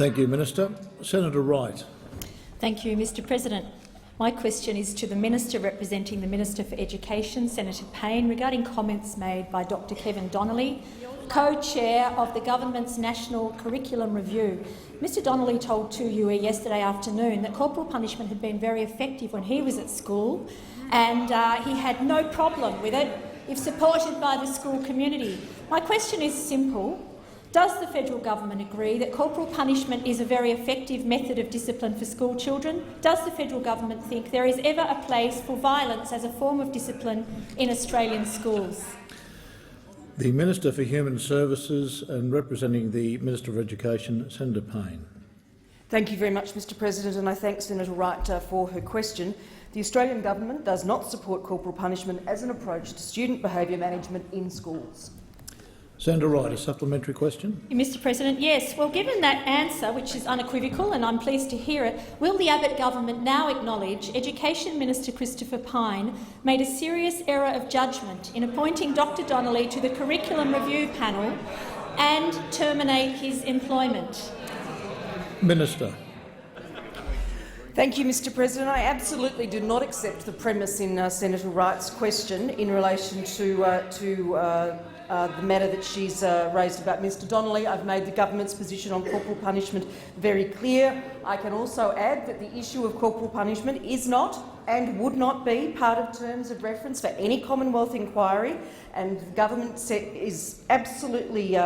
Thank you, Minister. Senator Wright. Thank you, Mr President. My question is to the Minister representing the Minister for Education, Senator Payne, regarding comments made by Dr Kevin Donnelly, co-chair of the Government's National Curriculum Review. Mr Donnelly told 2UE yesterday afternoon that corporal punishment had been very effective when he was at school, and he had no problem with it if supported by the school community. My question is simple. Does the federal government agree that corporal punishment is a very effective method of discipline for school children? Does the federal government think there is ever a place for violence as a form of discipline in Australian schools? The Minister for Human Services and representing the Minister of Education, Senator Payne. Thank you very much, Mr President, and I thank Senator Wright for her question. The Australian government does not support corporal punishment as an approach to student behaviour management in schools. Senator Wright, a supplementary question. Mr President, yes. Well, given that answer, which is unequivocal, and I'm pleased to hear it, will the Abbott government now acknowledge Education Minister Christopher Pyne made a serious error of judgment in appointing Dr Donnelly to the Curriculum Review Panel and terminate his employment? Minister. Thank you, Mr President. I absolutely do not accept the premise in Senator Wright's question in relation to the matter that she's raised about Mr Donnelly. I've made the government's position on corporal punishment very clear. I can also add that the issue of corporal punishment is not and would not be part of terms of reference for any Commonwealth inquiry, and the government is absolutely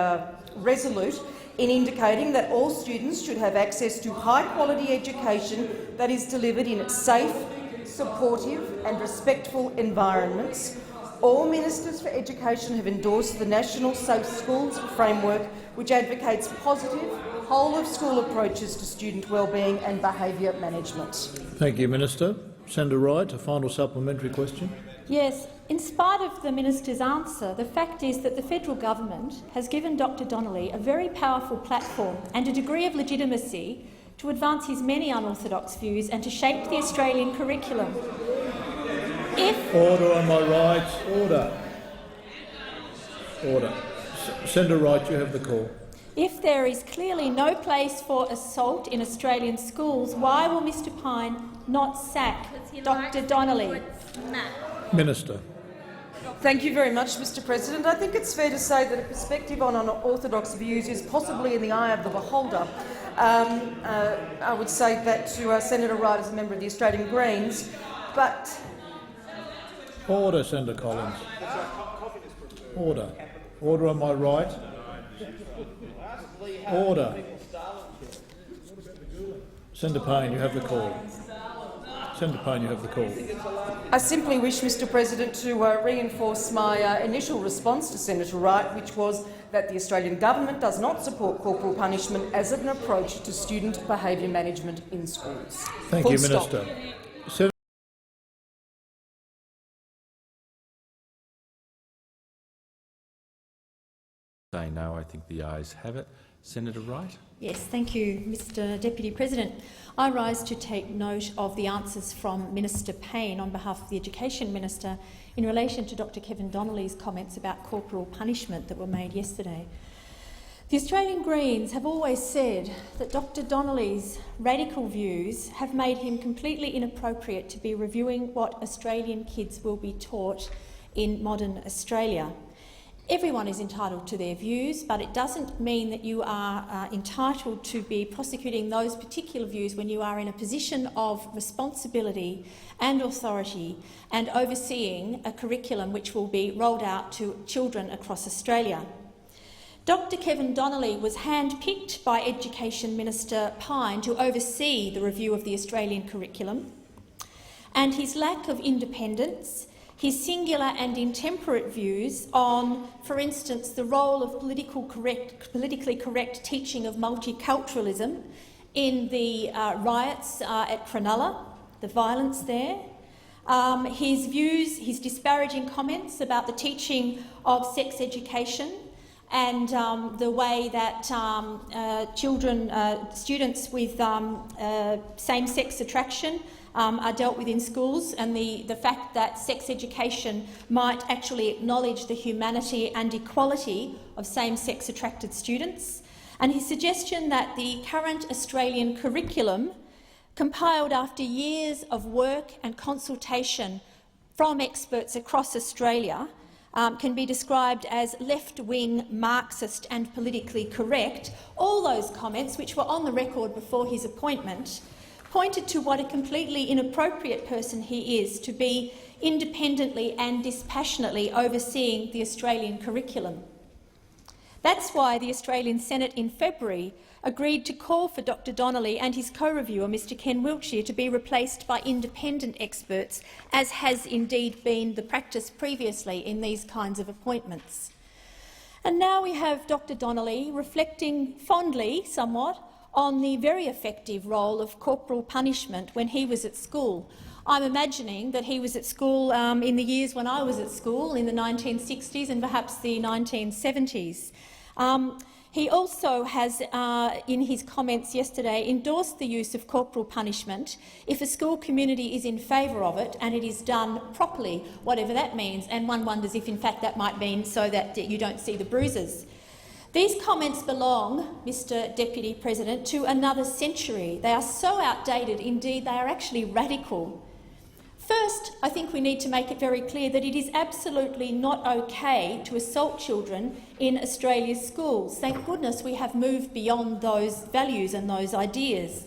resolute in indicating that all students should have access to high-quality education that is delivered in safe, supportive and respectful environments. All Ministers for Education have endorsed the National Safe Schools Framework, which advocates positive, whole-of-school approaches to student wellbeing and behaviour management. Thank you, Minister. Senator Wright, a final supplementary question. Yes. In spite of the minister's answer, the fact is that the federal government has given Dr Donnelly a very powerful platform and a degree of legitimacy to advance his many unorthodox views and to shape the Australian curriculum. Order on my right. Order. Order. Senator Wright, you have the call. If there is clearly no place for assault in Australian schools, why will Mr Pyne not sack Dr Donnelly? Minister. Thank you very much, Mr President. I think it's fair to say that a perspective on unorthodox views is possibly in the eye of the beholder. I would say that to Senator Wright as a member of the Australian Greens, but— Order, Senator Collins. Order. Order on my right. Order. Senator Payne, you have the call. Senator Payne, you have the call. I simply wish, Mr President, to reinforce my initial response to Senator Wright, which was that the Australian government does not support corporal punishment as an approach to student behaviour management in schools. Thank you, Minister. Say no. I think the ayes have it. Senator Wright. Yes, thank you, Mr Deputy President. I rise to take note of the answers from Minister Payne on behalf of the Education Minister in relation to Dr Kevin Donnelly's comments about corporal punishment that were made yesterday. The Australian Greens have always said that Dr Donnelly's radical views have made him completely inappropriate to be reviewing what Australian kids will be taught in modern Australia. Everyone is entitled to their views, but it doesn't mean that you are entitled to be prosecuting those particular views when you are in a position of responsibility and authority and overseeing a curriculum which will be rolled out to children across Australia. Dr Kevin Donnelly was handpicked by Education Minister Pyne to oversee the review of the Australian curriculum, and his lack of independence, his singular and intemperate views on, for instance, the role of politically correct teaching of multiculturalism in the riots at Cronulla, the violence there, his views, his disparaging comments about the teaching of sex education and the way that students with same-sex attraction are dealt with in schools, and the fact that sex education might actually acknowledge the humanity and equality of same-sex attracted students. and his suggestion that the current Australian curriculum, compiled after years of work and consultation from experts across Australia, can be described as left-wing, Marxist and politically correct. All those comments, which were on the record before his appointment, pointed to what a completely inappropriate person he is to be independently and dispassionately overseeing the Australian curriculum. That's why the Australian Senate in February agreed to call for Dr Donnelly and his co-reviewer, Mr Ken Wiltshire, to be replaced by independent experts, as has indeed been the practice previously in these kinds of appointments. And now we have Dr Donnelly reflecting fondly, somewhat, on the very effective role of corporal punishment when he was at school. I'm imagining that he was at school in the years when I was at school, in the 1960s and perhaps the 1970s. He also has, in his comments yesterday, endorsed the use of corporal punishment if a school community is in favour of it and it is done properly, whatever that means, and one wonders if in fact that might mean so that you don't see the bruises. These comments belong, Mr Deputy President, to another century. They are so outdated, indeed they are actually radical. First, I think we need to make it very clear that it is absolutely not okay to assault children in Australia's schools. Thank goodness we have moved beyond those values and those ideas.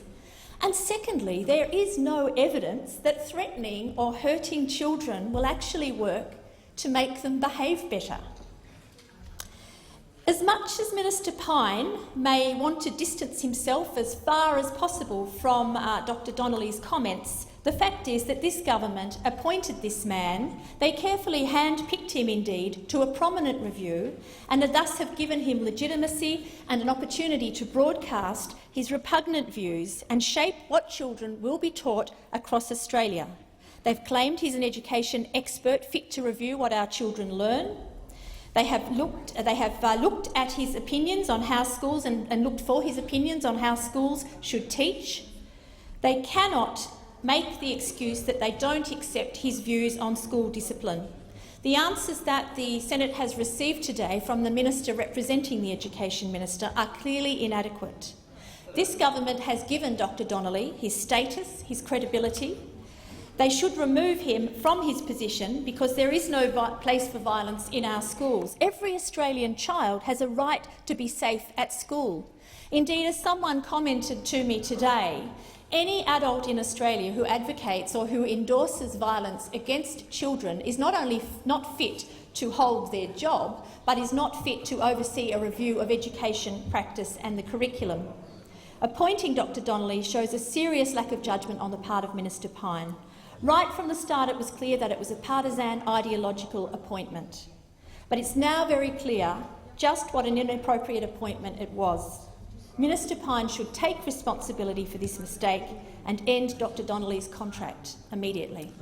And secondly, there is no evidence that threatening or hurting children will actually work to make them behave better. As much as Minister Pyne may want to distance himself as far as possible from Dr Donnelly's comments, the fact is that this government appointed this man. They carefully hand-picked him, indeed, to a prominent review, and thus have given him legitimacy and an opportunity to broadcast his repugnant views and shape what children will be taught across Australia. They've claimed he's an education expert fit to review what our children learn. They have looked at his opinions on how schools and looked for his opinions on how schools should teach. They cannot make the excuse that they don't accept his views on school discipline. The answers that the Senate has received today from the minister representing the Education Minister are clearly inadequate. This government has given Dr Donnelly his status, his credibility. They should remove him from his position because there is no place for violence in our schools. Every Australian child has a right to be safe at school. Indeed, as someone commented to me today, any adult in Australia who advocates or who endorses violence against children is not only not fit to hold their job, but is not fit to oversee a review of education practice and the curriculum. Appointing Dr Donnelly shows a serious lack of judgment on the part of Minister Pyne. Right from the start it was clear that it was a partisan ideological appointment. But it's now very clear just what an inappropriate appointment it was. Minister Pyne should take responsibility for this mistake and end Dr Donnelly's contract immediately.